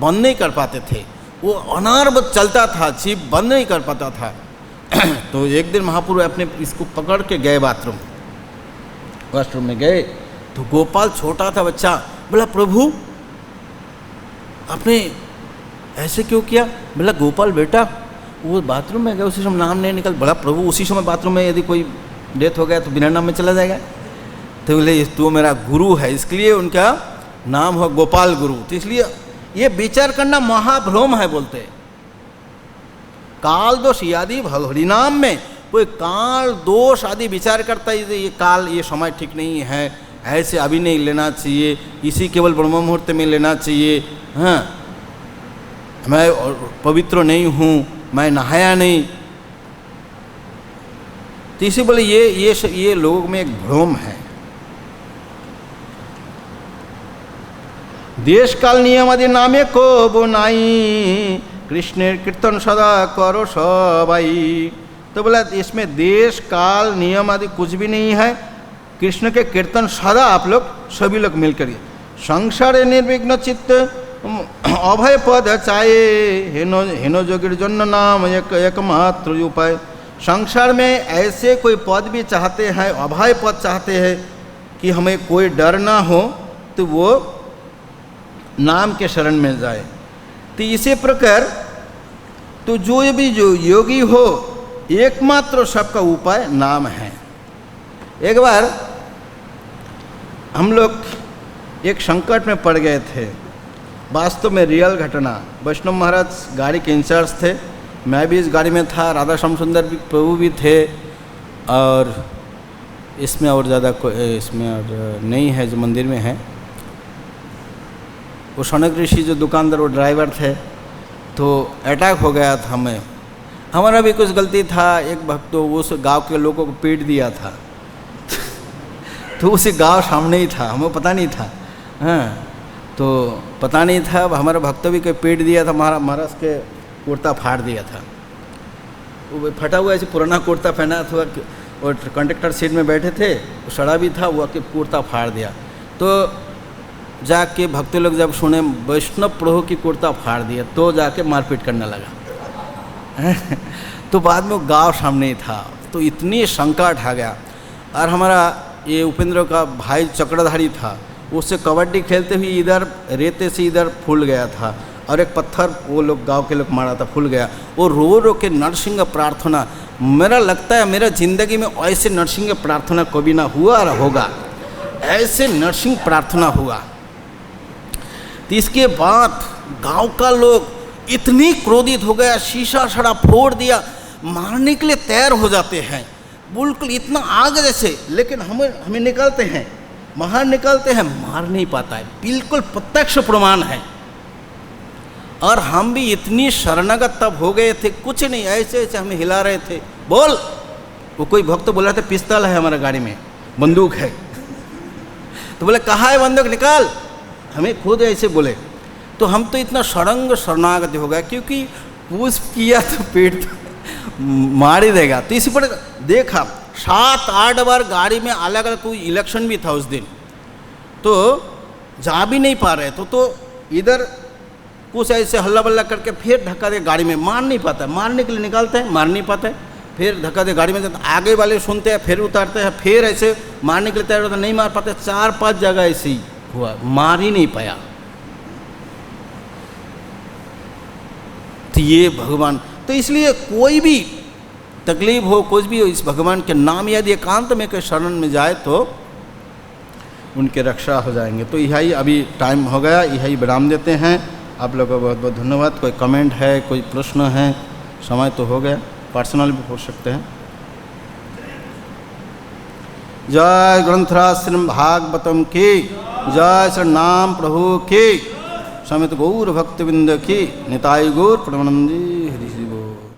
बंद नहीं कर पाते थे, वो अनारबत चलता था, जीभ बंद नहीं कर पाता था। तो एक दिन महाप्रभु अपने इसको पकड़ के गए वॉशरूम में गए, तो गोपाल छोटा था बच्चा, बोला प्रभु आपने ऐसे क्यों किया? बोला गोपाल बेटा वो बाथरूम में गए, उसी समय नाम नहीं निकल। बोला प्रभु उसी समय बाथरूम में यदि कोई डेथ हो गया तो बिना नाम में चला जाएगा? तो बोले तू मेरा गुरु है, इसलिए उनका नाम हो गोपाल गुरु। तो इसलिए ये विचार करना महाभ्रम है। बोलते काल दोष आदि हरिनाम में कोई काल दोष आदि विचार करता है, ये काल ये समय ठीक नहीं है, ऐसे अभी नहीं लेना चाहिए, इसी केवल ब्रह्म मुहूर्त में लेना चाहिए, हाँ मैं पवित्र नहीं हूँ, मैं नहाया नहीं। तो इसी बोले ये लोगों में एक भ्रम है। देश काल नियम आदि नामे को बोनाई, कृष्णेर कीर्तन सदा करो सबाई। तो बोला इसमें देश काल नियम आदि कुछ भी नहीं है, कृष्ण के कीर्तन सदा आप लोग सभी लोग मिलकर संसार निर्विघ्न चित्त अभय पद चाहे हेनो जोगिर जन्म नाम एकमात्र उपाय। संसार में ऐसे कोई पद भी चाहते हैं, अभय पद चाहते हैं कि हमें कोई डर ना हो, तो वो नाम के शरण में जाए। तो इसी प्रकार तो जो योगी हो, एकमात्र सबका उपाय नाम है। एक बार हम लोग एक संकट में पड़ गए थे, वास्तव में रियल घटना। वैष्णव महाराज गाड़ी के इंचार्ज थे, मैं भी इस गाड़ी में था, राधा श्याम सुंदर भी प्रभु भी थे, और इसमें और ज़्यादा कोई इसमें और नहीं है जो मंदिर में है। वो शौनक ऋषि जो दुकानदार वो ड्राइवर थे, तो अटैक हो गया था हमें, हमारा भी कुछ गलती था। एक भक्त तो उस गांव के लोगों को पीट दिया था तो उसी गांव सामने ही था, हमें पता नहीं था, हाँ तो पता नहीं था। अब हमारे भक्तों भी कोई पीट दिया था, महाराज के कुर्ता फाड़ दिया था, वो फटा हुआ ऐसे पुराना कुर्ता पहना था, और कंडक्टर सीट में बैठे थे, वो सड़ा भी था, वो कुर्ता फाड़ दिया। तो जाके भक्त लोग जब सुने वैष्णव प्रभु की कुर्ता फाड़ दिया, तो जाके मारपीट करने लगा तो बाद में वो गाँव सामने ही था, तो इतनी शंका उठा गया। और हमारा ये उपेंद्र का भाई चक्रधारी था, उससे कबड्डी खेलते हुए इधर रेते से इधर फूल गया था, और एक पत्थर वो लोग गांव के लोग मारा था, फूल गया। वो रो रो के नरसिंह प्रार्थना, मेरा लगता है मेरा ज़िंदगी में ऐसे नरसिंह प्रार्थना कभी ना हुआ और होगा, ऐसे नरसिंह प्रार्थना हुआ। तो इसके बाद गांव का लोग इतनी क्रोधित हो गया, शीशा सड़ा फोड़ दिया, मारने के लिए तैयार हो जाते हैं, बिल्कुल इतना आग जैसे। लेकिन हमें निकलते हैं, बाहर निकलते हैं, मार नहीं पाता है, बिल्कुल प्रत्यक्ष प्रमाण है। और हम भी इतनी शरणागत तब हो गए थे, कुछ नहीं, ऐसे ऐसे हमें हिला रहे थे। बोल, वो कोई भक्त बोल रहा था पिस्तौल है हमारा गाड़ी में, बंदूक है तो बोले कहाँ है बंदूक, निकाल, हमें खुद ऐसे बोले। तो हम तो इतना शरणागत हो गया, क्योंकि पूछ किया तो पेट मार ही देगा। तो इसी पर देखा 7-8 बार गाड़ी में अलग अलग, कोई इलेक्शन भी था उस दिन, तो जा भी नहीं पा रहे तो इधर कुछ ऐसे हल्ला बल्ला करके फिर धक्का दे गाड़ी में, मार नहीं पाता, मारने के लिए निकालते हैं, मार नहीं पाते, फिर धक्का दे गाड़ी में जाते, आगे वाले सुनते हैं, फिर उतारते हैं, फिर ऐसे मारने के लिए तैयार होता, नहीं मार पाते। 4-5 जगह ऐसे ही हुआ, मार ही नहीं पाया। तो ये भगवान, तो इसलिए कोई भी तकलीफ हो, कुछ भी हो, इस भगवान के नाम यदि एकांत में के शरण में जाए तो उनके रक्षा हो जाएंगे। तो यही अभी टाइम हो गया, यही विराम देते हैं। आप लोगों को बहुत बहुत धन्यवाद। कोई कमेंट है, कोई प्रश्न है, समय तो हो गया, पर्सनल भी पूछ सकते हैं। जय ग्रंथराज श्रीमद् भागवतम की जय। श्री नाम प्रभु की समेत गौर भक्तविंद की निताई गौर प्रणमानंदी हरि बोल।